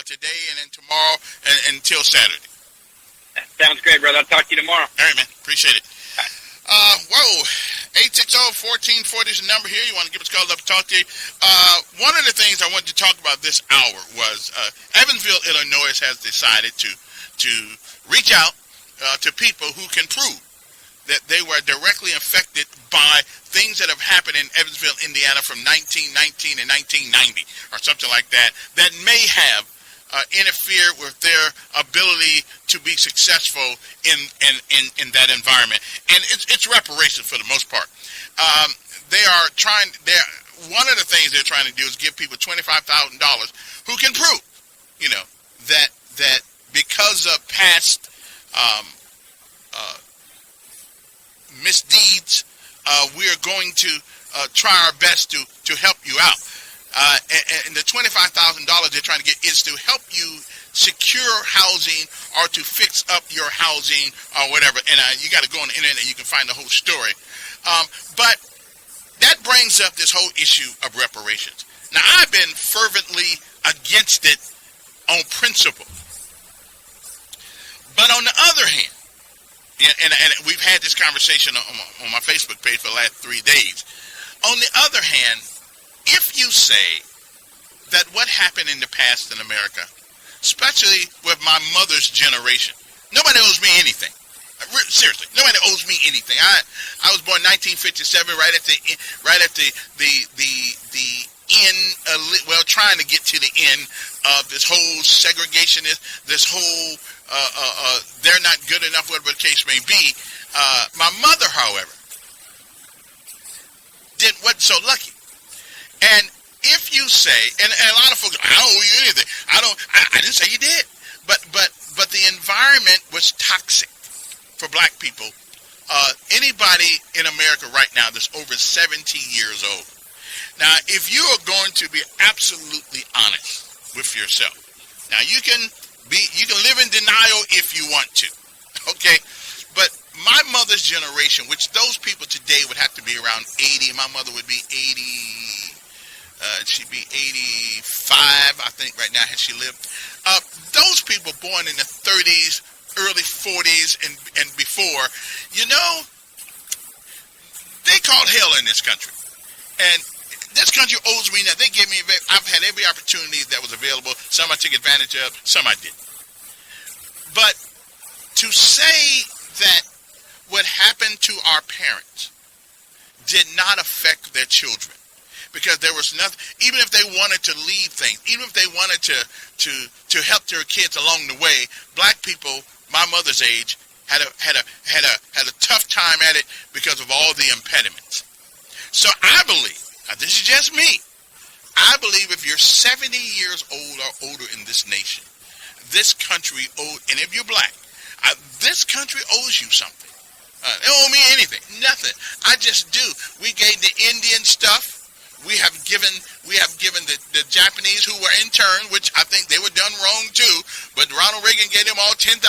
today and then tomorrow and until Saturday. Sounds great, brother. I'll talk to you tomorrow. All right, man. Appreciate it. 860-1440 is the number here. You want to give us a call up and talk to you. One of the things I wanted to talk about this hour was Evansville, Illinois has decided to reach out to people who can prove that they were directly affected by things that have happened in Evansville, Indiana from 1919 and 1990 or something like that may have interfere with their ability to be successful in that environment. And it's reparations for the most part. One of the things they're trying to do is give people $25,000 who can prove, that because of past misdeeds, we are going to try our best to help you out. And the $25,000 they're trying to get is to help you secure housing or to fix up your housing or whatever. And you got to go on the internet and you can find the whole story. But that brings up this whole issue of reparations. Now, I've been fervently against it on principle. But on the other hand, and we've had this conversation on my Facebook page for the last 3 days. On the other hand, if you say that what happened in the past in America, especially with my mother's generation, nobody owes me anything. Seriously, nobody owes me anything. I was born 1957, right at the end. Trying to get to the end of this whole segregationist, this whole they're not good enough, whatever the case may be. My mother, however, wasn't so lucky. And if you say, and a lot of folks, I don't owe you anything. I didn't say you did. But the environment was toxic for black people. Anybody in America right now that's over 70 years old. Now, if you are going to be absolutely honest with yourself, now you can live in denial if you want to, okay? But my mother's generation, which those people today would have to be around 80. My mother would be 80. She'd be 85, I think, right now, had she lived. Those people born in the 30s, early 40s, and before, they called hell in this country. And this country owes me now. They gave me, I've had every opportunity that was available. Some I took advantage of, some I didn't. But to say that what happened to our parents did not affect their children, because there was nothing, even if they wanted to leave things, even if they wanted to help their kids along the way, black people, my mother's age, had a tough time at it because of all the impediments. So I believe, now this is just me, I believe if you're 70 years old or older in this nation, this country and if you're black, this country owes you something. They don't owe me anything, nothing. I just do. We gave the Indian stuff. We have given the Japanese who were interned, which I think they were done wrong too. But Ronald Reagan gave them all $10,000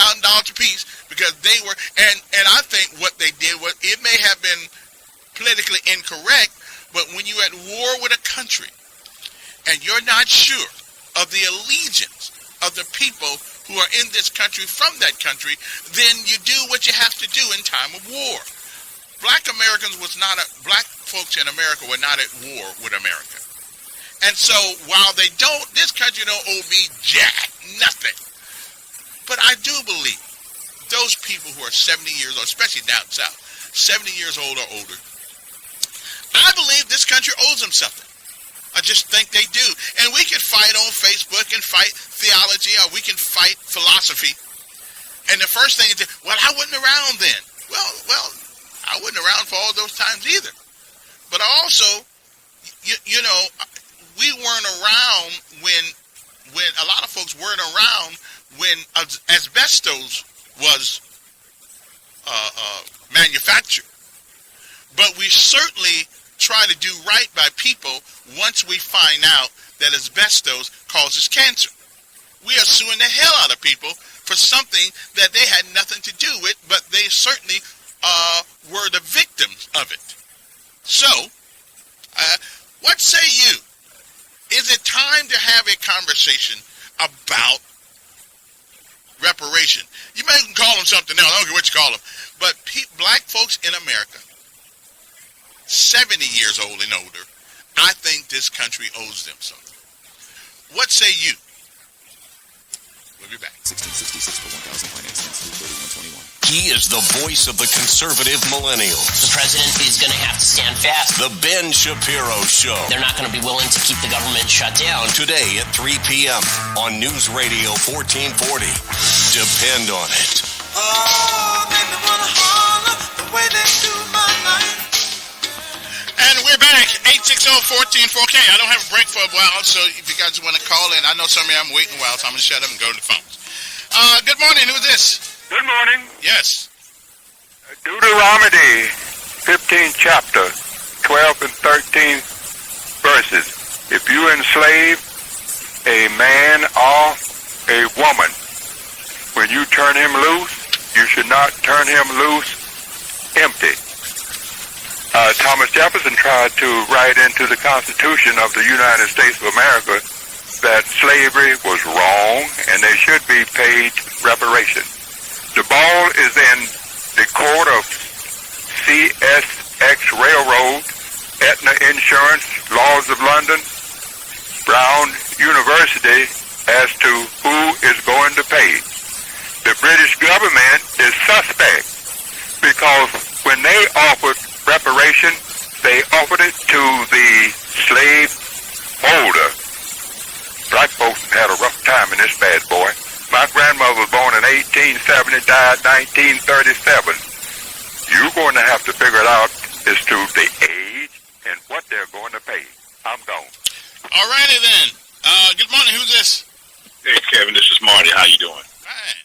apiece because they were, and I think what they did was, it may have been politically incorrect, but when you're at war with a country and you're not sure of the allegiance of the people who are in this country from that country, then you do what you have to do in time of war. Black folks in America were not at war with America. And so while this country don't owe me jack, nothing. But I do believe those people who are 70 years old, especially down south, 70 years old or older, I believe this country owes them something. I just think they do. And we can fight on Facebook and fight theology, or we can fight philosophy. And the first thing is, well, I wasn't around then. Well, I wasn't around for all those times either. But also, we weren't around when a lot of folks weren't around when asbestos was manufactured. But we certainly try to do right by people once we find out that asbestos causes cancer. We are suing the hell out of people for something that they had nothing to do with, but they certainly were the victims of it. So, what say you? Is it time to have a conversation about reparation. You may call them something else. I don't care what you call them. But black folks in America, 70 years old and older, I think this country owes them something. What say you? We'll be back. 1666 for 1,000 finance through 3121. He is the voice of the conservative millennials. The president is going to have to stand fast. The Ben Shapiro Show. They're not going to be willing to keep the government shut down. Today at 3 p.m. on News Radio 1440. Depend on it. Oh, make me wanna holler the way they do my life. And we're back. 860-1440. I don't have a break for a while, so if you guys want to call in, I know some of you I'm waiting a while, so I'm going to shut up and go to the phones. Good morning. Who's this? Good morning. Yes. Deuteronomy 15th chapter, 12 and 13 verses. If you enslave a man or a woman, when you turn him loose, you should not turn him loose empty. Thomas Jefferson tried to write into the Constitution of the United States of America that slavery was wrong and they should be paid reparations. The ball is in the court of CSX Railroad, Aetna Insurance, Laws of London, Brown University as to who is going to pay. The British government is suspect because when they offered reparation, they offered it to the slave holder. Black folks had a rough time in this bad boy. My grandmother was born in 1870, died 1937. You're going to have to figure it out as to the age and what they're going to pay. I'm gone. All righty then. Good morning. Who's this? Hey, Kevin, this is Marty. How you doing? Fine.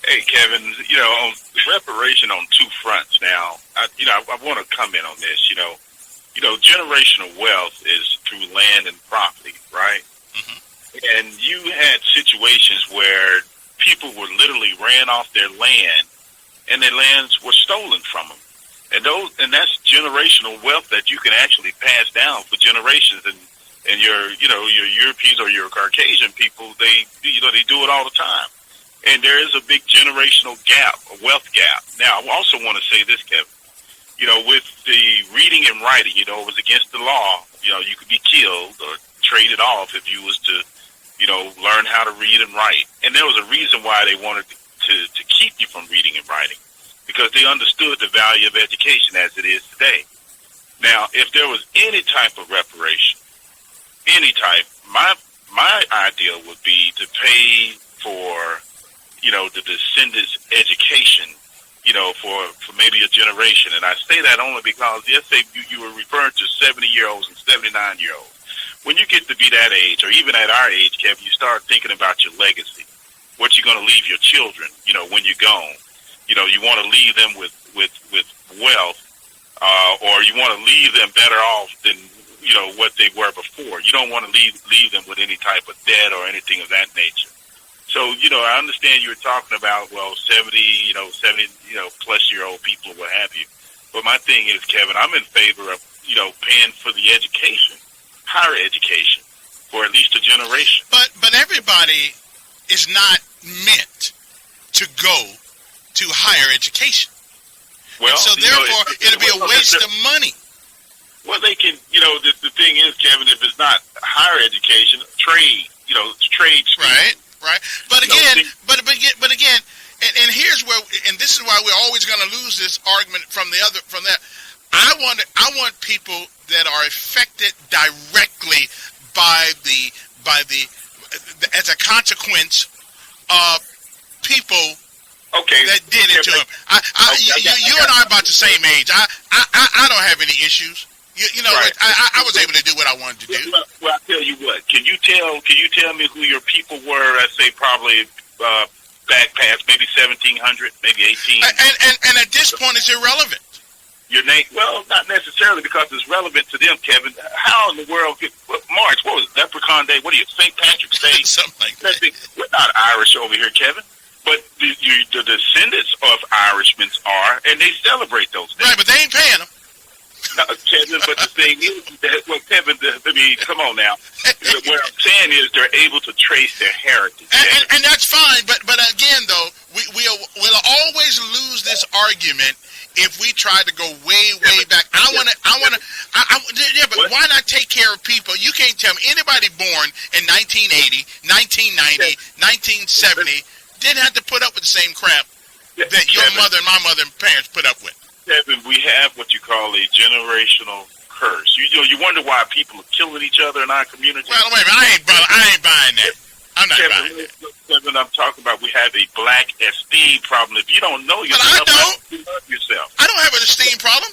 Hey, Kevin, on reparation on two fronts now, I want to comment on this. Generational wealth is through land and property, right? Mm-hmm. And you had situations where people were literally ran off their land and their lands were stolen from them. And that's generational wealth that you can actually pass down for generations. And your Europeans or your Caucasian people, they do it all the time. And there is a big generational gap, a wealth gap. Now, I also want to say this, Kevin. With the reading and writing, it was against the law. You could be killed or traded off if you was to, learn how to read and write. And there was a reason why they wanted to keep you from reading and writing, because they understood the value of education as it is today. Now, if there was any type of reparation, my idea would be to pay for the descendants' education, for maybe a generation. And I say that only because, let's say you were referring to 70-year-olds and 79-year-olds. When you get to be that age, or even at our age, Kevin, you start thinking about your legacy, what you're going to leave your children, when you're gone. You want to leave them with wealth, or you want to leave them better off than, what they were before. You don't want to leave them with any type of debt or anything of that nature. So, I understand you were talking about, 70 plus year old people, what have you. But my thing is, Kevin, I'm in favor of, paying for the education, higher education, for at least a generation. But everybody is not meant to go to higher education. Well, and so therefore, it'll be a waste of money. Well, they can, the thing is, Kevin, if it's not higher education, trade, trade school. Right. But again, but again, and here's where, and this is why we're always going to lose this argument from that. I want people that are affected directly by the as a consequence of people that did it to them. You and I are about the same age. I don't have any issues. Right. I was able to do what I wanted to do. Well, I tell you what. Can you tell me who your people were? I'd say probably back past maybe 1700, maybe 18. And at this point, it's irrelevant. Your name? Well, not necessarily, because it's relevant to them, Kevin. How in the world? March? What was it? Leprechaun Day? What are you? St. Patrick's Day? Something like that. We're not Irish over here, Kevin. But the descendants of Irishmen are, and they celebrate those days. Right, but they ain't paying them. Kevin, but the thing is, well, Kevin, I mean, come on now. What I'm saying is they're able to trace their heritage. And that's fine, but again, though, we'll always lose this argument if we try to go way back. But why not take care of people? You can't tell me anybody born in 1980, 1990, 1970 didn't have to put up with the same crap that your mother and my mother and parents put up with. Kevin, we have what you call a generational curse. You wonder why people are killing each other in our community. Well, wait a minute, I ain't buying that. I'm not buying that. Kevin, I'm talking about we have a black esteem problem. If you don't know yourself, you love yourself. I don't have an esteem problem.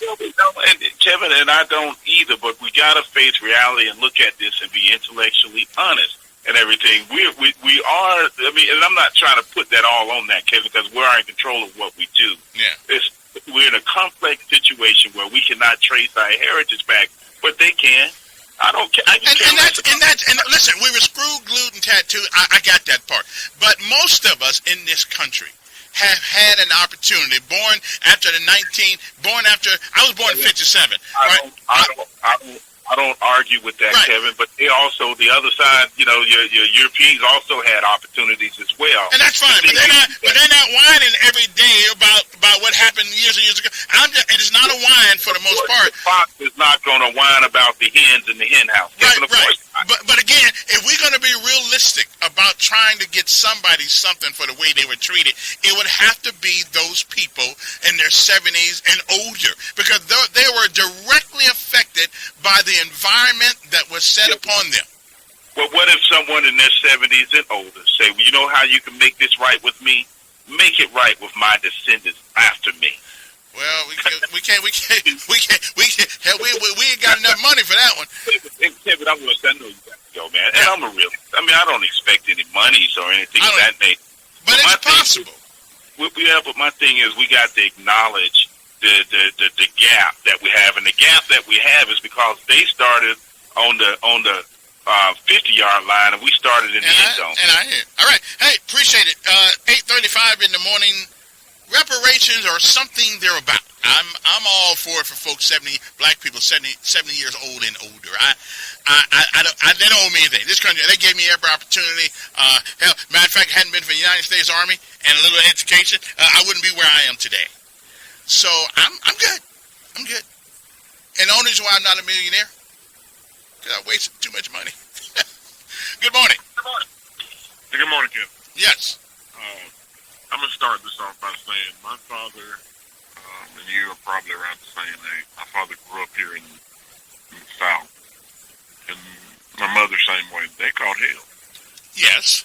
And Kevin and I don't either, but we gotta face reality and look at this and be intellectually honest and everything. We are. I mean, and I'm not trying to put that all on that, Kevin, because we're in control of what we do. Yeah. We're in a complex situation where we cannot trace our heritage back, but they can. I don't care. And listen, we were screwed, glued, and tattooed. I got that part. But most of us in this country have had an opportunity. I was born in 57. I don't argue with that, right, Kevin. But they also, the other side, your Europeans also had opportunities as well. And that's fine. But they're not whining every day about what happened years and years ago. It's not a whine for the most part. Fox is not going to whine about the hens in the hen house. Right, right. But again, if we're going to be realistic about trying to get somebody something for the way they were treated, it would have to be those people in their 70s and older, because they were directly affected by the environment that was set upon them. Well, what if someone in their 70s and older say, well, you know how you can make this right with me? Make it right with my descendants after me. Well, we can't. Hell, we ain't got enough money for that one. Kevin, I know you got to go, man. And I'm a realist. I mean, I don't expect any monies or anything of that nature. But it's possible. But my thing is, we got to acknowledge the gap that we have, and the gap that we have is because they started on the 50-yard line, and we started in the end zone. And I hear. All right. Hey, appreciate it. 8:35 in the morning. Reparations are something they're about. I'm all for it for folks black people 70 years old and older. They don't owe me anything. This country, they gave me every opportunity. Hell, matter of fact, hadn't been for the United States Army and a little education, I wouldn't be where I am today. So I'm good. I'm good. And the only reason why I'm not a millionaire, because I wasted too much money. Good morning. Hey, good morning, Kim. Yes. I'm going to start this off by saying my father and you are probably around the same age. My father grew up here in the South. And my mother, same way. They caught hell. Yes.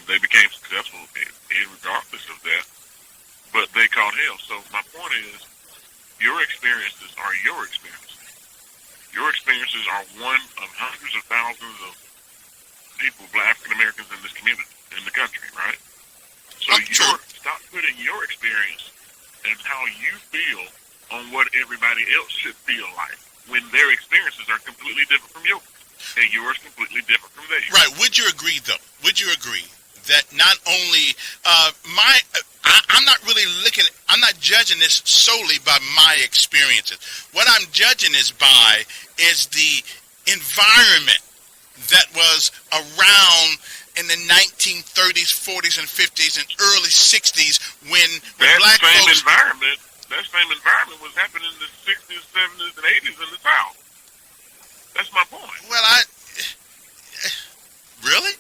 They became successful regardless of that. But they caught hell. So my point is, your experiences are your experiences. Your experiences are one of hundreds of thousands of people, African Americans in this community, in the country, right? So stop putting your experience and how you feel on what everybody else should feel like when their experiences are completely different from yours and yours completely different from theirs. Right. Would you agree, though? Would you agree that not only I'm not really I'm not judging this solely by my experiences. What I'm judging is the environment that was around in the 1930s, 40s, and 50s, and early 60s when black folks... That same environment was happening in the 60s, 70s, and 80s in the South. That's my point. Well, really?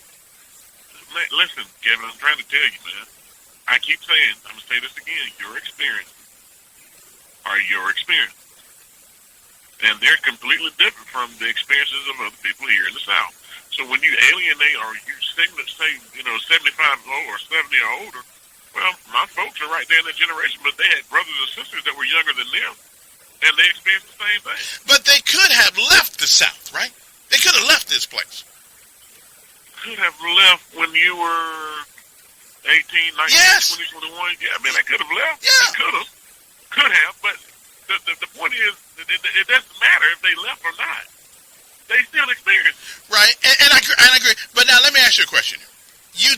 Listen, Kevin, I'm trying to tell you, man. I keep saying, I'm going to say this again, your experiences are your experiences. And they're completely different from the experiences of other people here in the South. So when you alienate or you say, 75 or 70 or older, well, my folks are right there in that generation, but they had brothers and sisters that were younger than them, and they experienced the same thing. But they could have left the South, right? They could have left this place. Could have left when you were 18, 19, yes. 20, 21. Yeah, I mean, they could have left. Yeah. They could have. Could have, but the point is, it doesn't matter if they left or not. They still experience it. Right, and I agree. But now let me ask you a question. You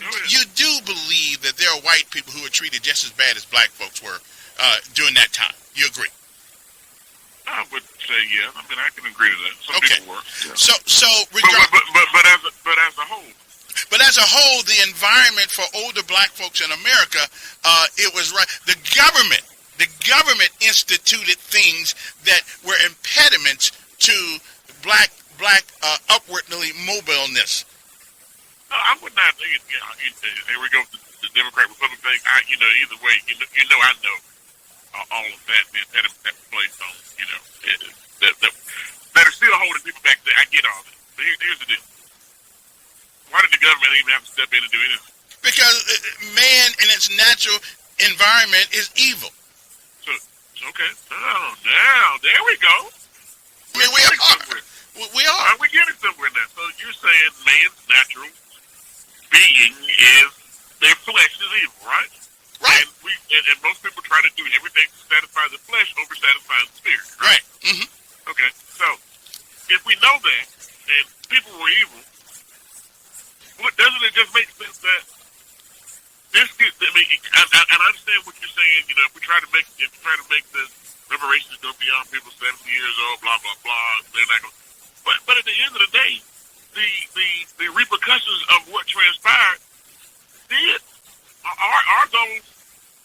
do believe that there are white people who are treated just as bad as black folks were during that time. You agree? I would say yeah. I mean, I can agree to that. Some Okay. people were. Yeah. So But as a whole, But as a whole, the environment for older black folks in America, it was right. The government instituted things that were impediments to black upwardly mobileness. no, I would not. Here we go with the Democrat Republican thing. Either way, I know all of that, the impediment that was placed on, that are still holding people back there. I get all that. But here's the deal. Why did the government even have to step in and do anything? Because man in its natural environment is evil. So okay. Now, there we go. I mean, we are. We're getting somewhere now. So you're saying man's natural being is their flesh is evil, right? Right. And most people try to do everything to satisfy the flesh over satisfying the spirit. Right. Mm-hmm. Okay. So if we know that and people were evil, doesn't it just make sense that this? I understand what you're saying. If we try to make the reparations go beyond people 70 years old, blah blah blah, they're not going. But at the end of the day, the repercussions of what transpired did are those.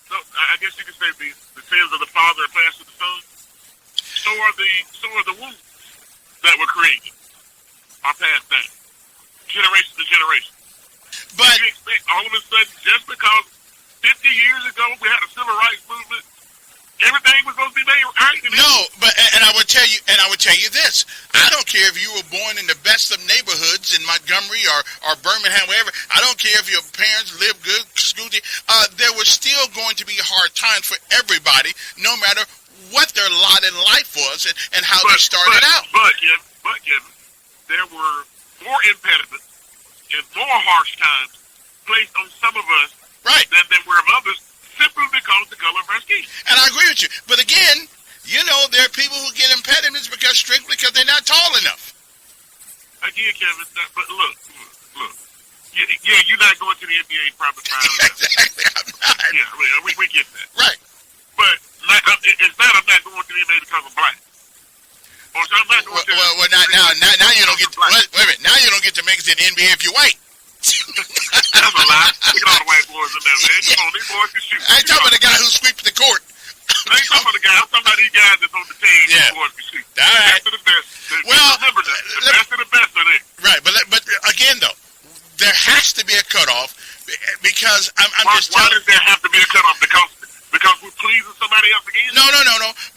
I guess you could say the sins of the father are passed to the son. So are the wounds that were created are passed down generation to generation. But you expect all of a sudden, just because 50 years ago we had a civil rights movement, everything was supposed to be made right? no, and I would tell you this. I don't care if you were born in the best of neighborhoods in Montgomery or Birmingham, wherever. I don't care if your parents lived good, school. There was still going to be hard times for everybody, no matter what their lot in life was and how they started out. But Kevin, there were more impediments and more harsh times placed on some of us Right. than there were of others, simply because of the color of our skin. And I agree with you. But again, there are people who get impediments strictly because they're not tall enough. Again, Kevin, but look. Yeah, you're not going to the NBA probably finally. Exactly, I'm not. Yeah, we get that. Right. But it's not I'm not going to the NBA because I'm black. Or so I'm not going to Well, now you don't get. Wait a minute. Now you don't get to make it to the NBA if you're white. That's a lie. Look at all the white boys in there, man. Come on, these boys can shoot. I ain't talking about the guy who sweeps the court. I ain't talking about the guy. I'm talking about these guys that's on the team. Yeah. These boys can shoot. All right. Best of the best. Well, Remember that. The best of the best are there. Right, but again though, there has to be a cutoff because I'm just Why telling. does there have to be a cutoff? Because we're pleasing somebody else again? No.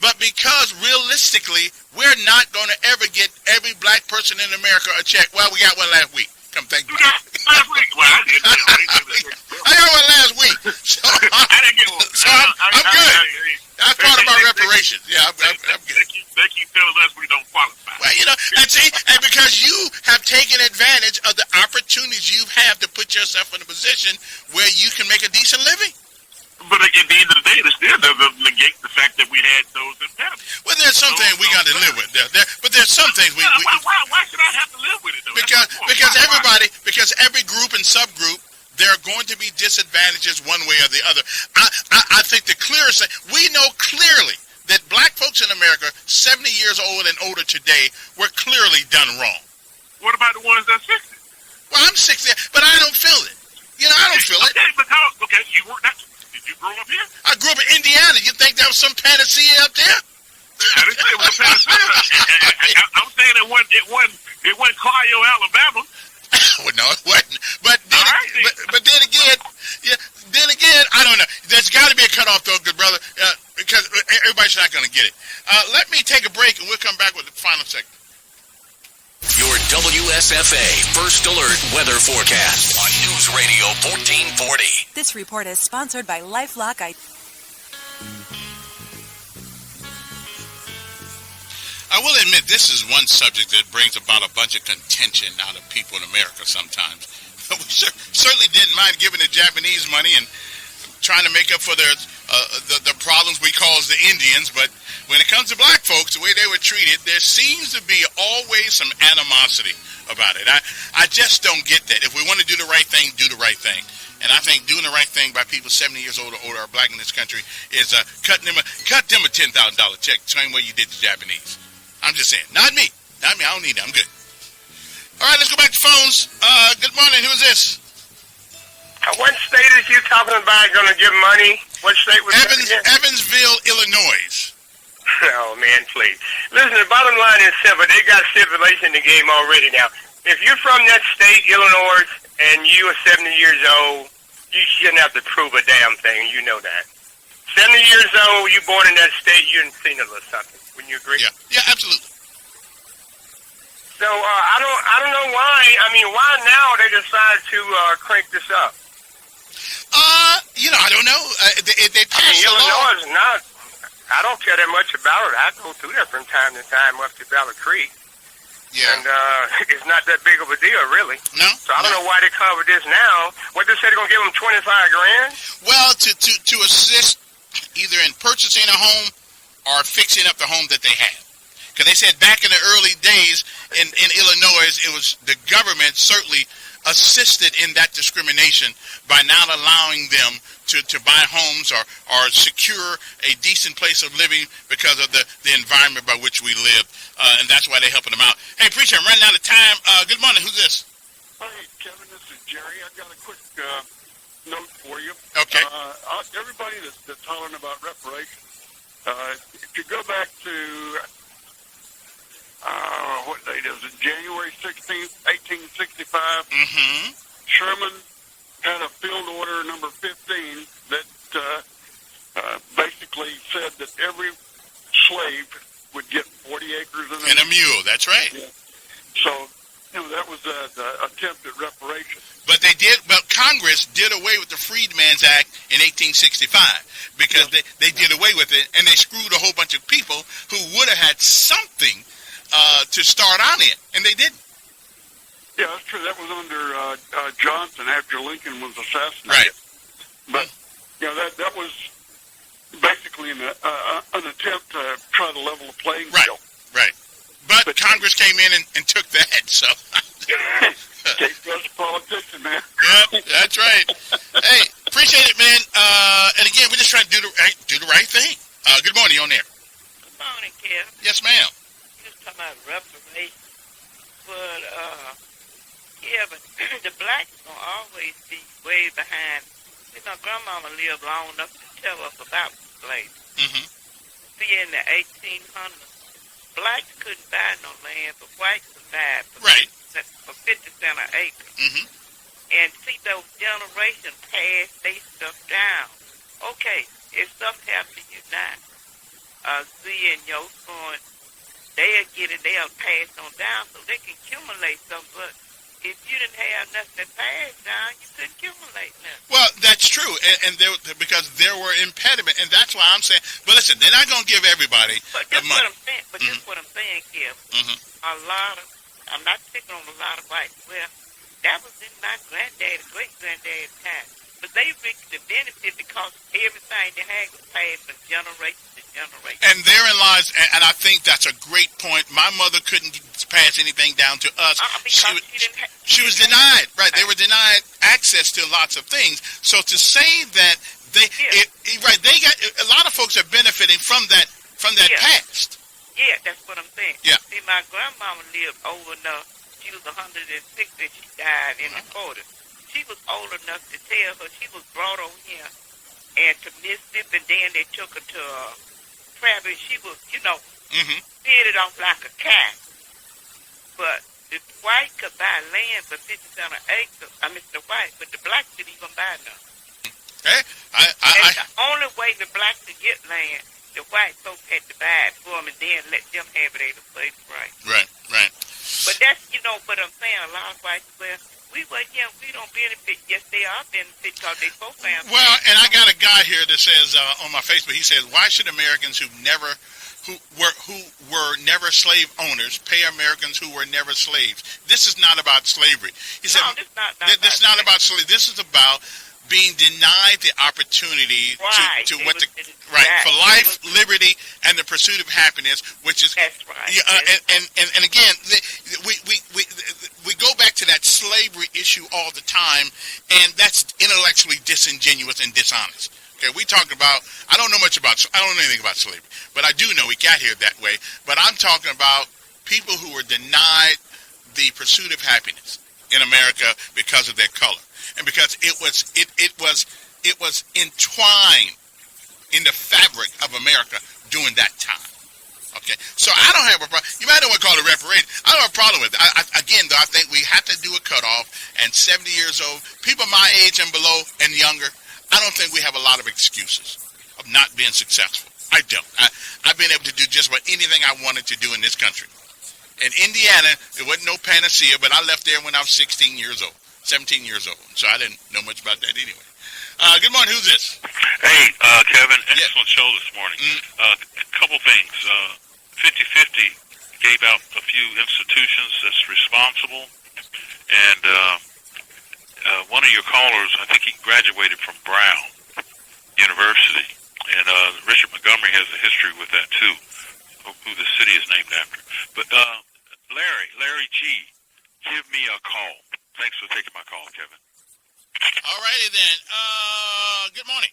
But because realistically, we're not going to ever get every black person in America a check. Well, we got one last week. Come think You about got last week. Well, I did. I got one last week. So I didn't get one. So I'm good. I thought about reparations. Yeah, I'm good. They keep telling us we don't qualify. Well, and because you have taken advantage of the opportunities you have to put yourself in a position where you can make a decent living. But at the end of the day, it still doesn't negate the fact that we had those impediments. Well, there's some things we got to live with. But there's some things we why should I have to live with it, though? because every group and subgroup, there are going to be disadvantages one way or the other. I think the clearest thing, we know clearly that black folks in America, 70 years old and older today, were clearly done wrong. What about the ones that's 60? Well, I'm 60, but I don't feel it. I don't feel it. Okay, you weren't that. Did you grow up here? I grew up in Indiana. You think that was some panacea up there? I didn't say it was a panacea. I'm saying it wasn't Clio, Alabama. Well, no, it wasn't. But then again, I don't know. There's got to be a cutoff, though, good brother, because everybody's not going to get it. Let me take a break, and we'll come back with the final segment. Your WSFA First Alert Weather Forecast on News Radio 1440. This report is sponsored by LifeLock. I will admit this is one subject that brings about a bunch of contention out of people in America sometimes. We certainly didn't mind giving the Japanese money and trying to make up for the problems we cause the Indians, but when it comes to black folks, the way they were treated, there seems to be always some animosity about it. I just don't get that. If we want to do the right thing, do the right thing. And I think doing the right thing by people 70 years old or older or black in this country is cut them a $10,000 check, the same way you did the Japanese. I'm just saying. Not me. Not me. I don't need it. I'm good. All right, let's go back to phones. Good morning. Who is this? What state is you talking about going to give money? What state was that? Evansville, Illinois. Oh, man, please. Listen, the bottom line is simple. They got stipulation in the game already now. If you're from that state, Illinois, and you are 70 years old, you shouldn't have to prove a damn thing. You know that. 70 years old, you born in that state, you're in penal or something. Wouldn't you agree? Yeah, absolutely. So I don't know why. I mean, why now they decided to crank this up? I don't know. They passed a law. Illinois is not. I don't care that much about it. I go through there from time to time up to Battle Creek. Yeah. And it's not that big of a deal, really. No. So I don't know why they covered this now. What they said they're gonna give them $25,000? Well, to assist either in purchasing a home or fixing up the home that they have. Because they said back in the early days in Illinois, it was the government certainly assisted in that discrimination by not allowing them to buy homes or secure a decent place of living because of the environment by which we live. And that's why they're helping them out. Hey, appreciate it. I'm running out of time. Good morning. Who's this? Hi, Kevin. This is Jerry. I've got a quick note for you. Okay. Everybody that's hollering about reparations, if you go back to, what date is it? January 16th, 1865. Mm-hmm. Sherman had a field order number 15 that basically said that every slave would get 40 acres and a mule. That's right. Yeah. So, that was the attempt at reparations. But Congress did away with the Freedmen's Act in 1865 because they did away with it, and they screwed a whole bunch of people who would have had something to start on in, and they didn't. Yeah, that's true. That was under Johnson after Lincoln was assassinated. Right. But, that was basically an attempt to try to level the playing field. Right. But Congress came in and took that, so. Case goes to politician, man. Yep, that's right. Hey, appreciate it, man. And again, we're just trying to do the right thing. Good morning, you on there. Good morning, Kevin. Yes, ma'am. You was talking about reparations, but but the blacks gonna always be way behind. My grandmama lived long enough to tell us about slavery. Mm-hmm. See, in the 1800s, blacks couldn't buy no land, but whites could buy for 50 cents an acre. Mm-hmm. And see, those generations passed their stuff down. Okay, if stuff happens to you now, and your son, they'll get it, they'll pass on down so they can accumulate stuff. But if you didn't have nothing to pass down, you couldn't accumulate nothing. Well, that's true, and because there were impediments, and that's why I'm saying. But listen, they're not going to give everybody the money. That's what I'm saying, Kevin. Mm-hmm. I'm not picking on a lot of whites. Well, that was in my granddad's, great-granddad's time. But they reaped the benefit because everything they had was passed from generation to generation. And therein lies, and I think that's a great point. My mother couldn't pass anything down to us. She was denied. Right, they were denied access to lots of things. So to say that they got a lot of folks are benefiting from that past. Yeah, that's what I'm saying. Yeah. See, my grandmama lived old enough. She was 106 and she died in the 40s. She was old enough to tell her she was brought over here and to Mississippi, and then they took her to Travis. She was, fitted off like a cat. But the white could buy land for 50 cents an acre. The white, but the black didn't even buy nothing. Hey, the only way the blacks could get land, the white folks had to buy it for them and then let them have it at a place right. Right. But that's, but I'm saying a lot of whites, we don't benefit. Yes, they are benefit because they both family. Well, and I got a guy here that says on my Facebook, he says, why should Americans who were never slave owners pay Americans who were never slaves? This is not about slavery. He said, no, this is not about slavery. This is about being denied the opportunity Right. to They what was- the right right. for life, liberty, and the pursuit of happiness, which is That's right. and again, we go back to that slavery issue all the time, and that's intellectually disingenuous and dishonest. Okay, we talk about, I don't know anything about slavery, but I do know we got here that way. But I'm talking about people who were denied the pursuit of happiness in America because of their color, and because it was entwined in the fabric of America during that time. Okay, so I don't have a problem. You might not want to call it reparations. I don't have a problem with it. Again, though, I think we have to do a cutoff. And 70 years old, people my age and below and younger, I don't think we have a lot of excuses of not being successful. I don't. I've been able to do just about anything I wanted to do in this country. In Indiana, there wasn't no panacea, but I left there when I was 17 years old. So I didn't know much about that anyway. Good morning. Who's this? Hey, Kevin, excellent show this morning. A couple things. 50/50 gave out a few institutions that's responsible, and one of your callers, I think he graduated from Brown University, and Richard Montgomery has a history with that too, who the city is named after. But Larry G, give me a call. Thanks for taking my call, Kevin. All righty then. Good morning.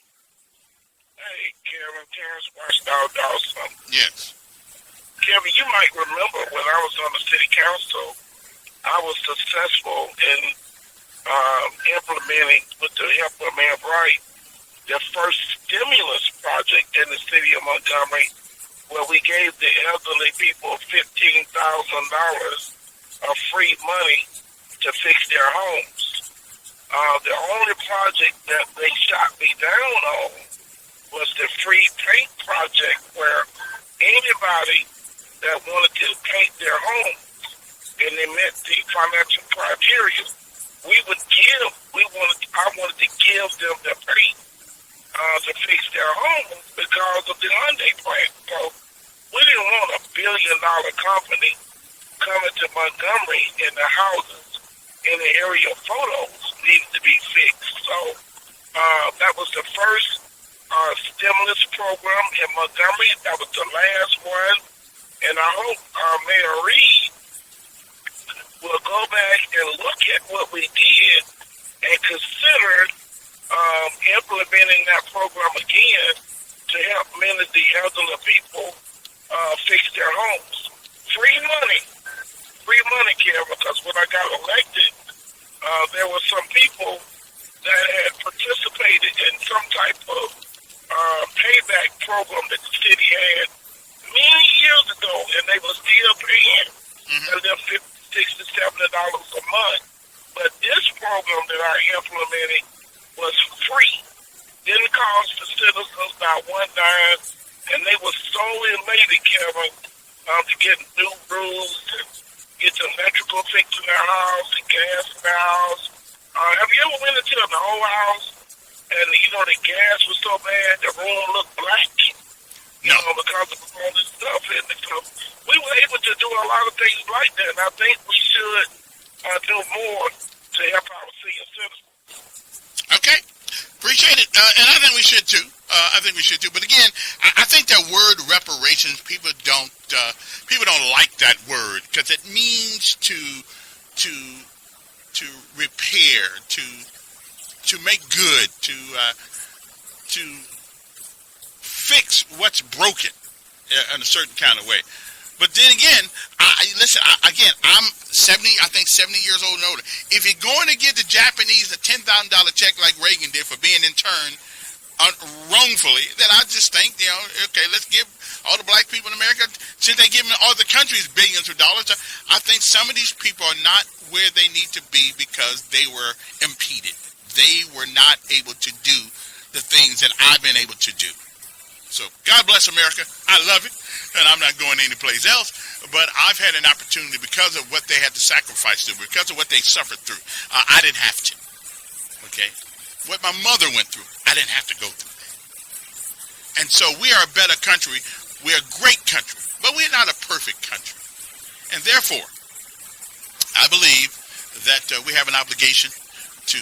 Hey, Kevin, Terrence Watchdog Dawson. Yes. Kevin, you might remember when I was on the city council, I was successful in implementing, with the help of Mayor Bright, the first stimulus project in the city of Montgomery, where we gave the elderly people $15,000 of free money to fix their homes. The only project that they shot me down on was the free paint project, where anybody that wanted to paint their home and they met the financial criteria, I wanted to give them the paint to fix their homes because of the Hyundai plant. So we didn't want a $1 billion company coming to Montgomery and the houses in the area photos needed to be fixed. So that was the first stimulus program in Montgomery. That was the last one. And I hope Mayor Reed will go back and look at what we did and consider implementing that program again to help many of the elderly people fix their homes. Free money, Kevin, because when I got elected, there were some people that had participated in some type of payback program that the city had many years ago, and they were still paying them $50, $60, $70 a month. But this program that I implemented was free. Didn't cost the citizens not one dime, and they were so elated, Kevin, to get new roofs and get the electrical fixed in their house and gas in their house. Have you ever went into an old house and, the gas was so bad, the room looked black? Because of all this stuff in it. So we were able to do a lot of things like that, and I think we should do more to help our senior citizens. Okay. Appreciate it. And I think we should too. But again, I think that word reparations, people don't like that word because it means to repair, to make good, to fix what's broken in a certain kind of way. But then again, I'm 70, I think 70 years old and older. If you're going to give the Japanese a $10,000 check like Reagan did for being interned wrongfully, then I just think, okay, let's give all the black people in America, since they give all the countries billions of dollars, I think some of these people are not where they need to be because they were impeded. They were not able to do the things that I've been able to do. So God bless America. I love it, and I'm not going anyplace else. But I've had an opportunity because of what they had to sacrifice through, because of what they suffered through. I didn't have to. Okay? What my mother went through, I didn't have to go through that. And so we are a better country. We're a great country, but we're not a perfect country. And therefore, I believe that we have an obligation to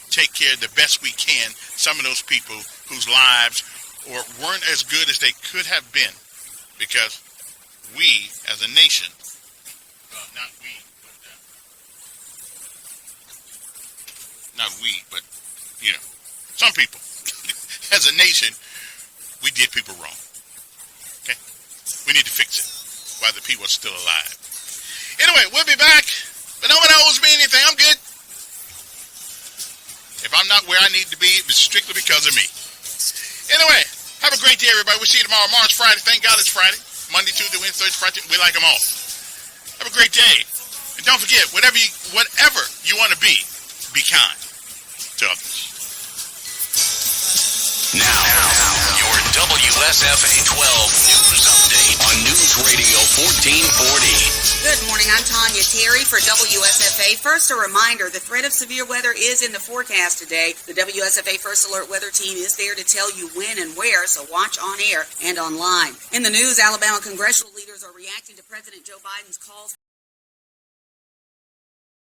take care of the best we can some of those people whose lives weren't as good as they could have been, because we as a nation, not we, but you know, some people as a nation, we did people wrong. Okay, we need to fix it while the people are still alive. Anyway, we'll be back, but no one owes me anything. I'm good. If I'm not where I need to be, it's strictly because of me. Anyway, have a great day, everybody. We'll see you tomorrow. Tomorrow's Friday. Thank God it's Friday. Monday, Tuesday, Wednesday, Thursday, Friday. We like them all. Have a great day. And don't forget, whatever you want to be kind to others. Now, your WSFA 12 News Update on News Radio 1440. Good morning, I'm Tanya Terry for WSFA. First, a reminder, the threat of severe weather is in the forecast today. The WSFA First Alert Weather Team is there to tell you when and where, so watch on air and online. In the news, Alabama congressional leaders are reacting to President Joe Biden's calls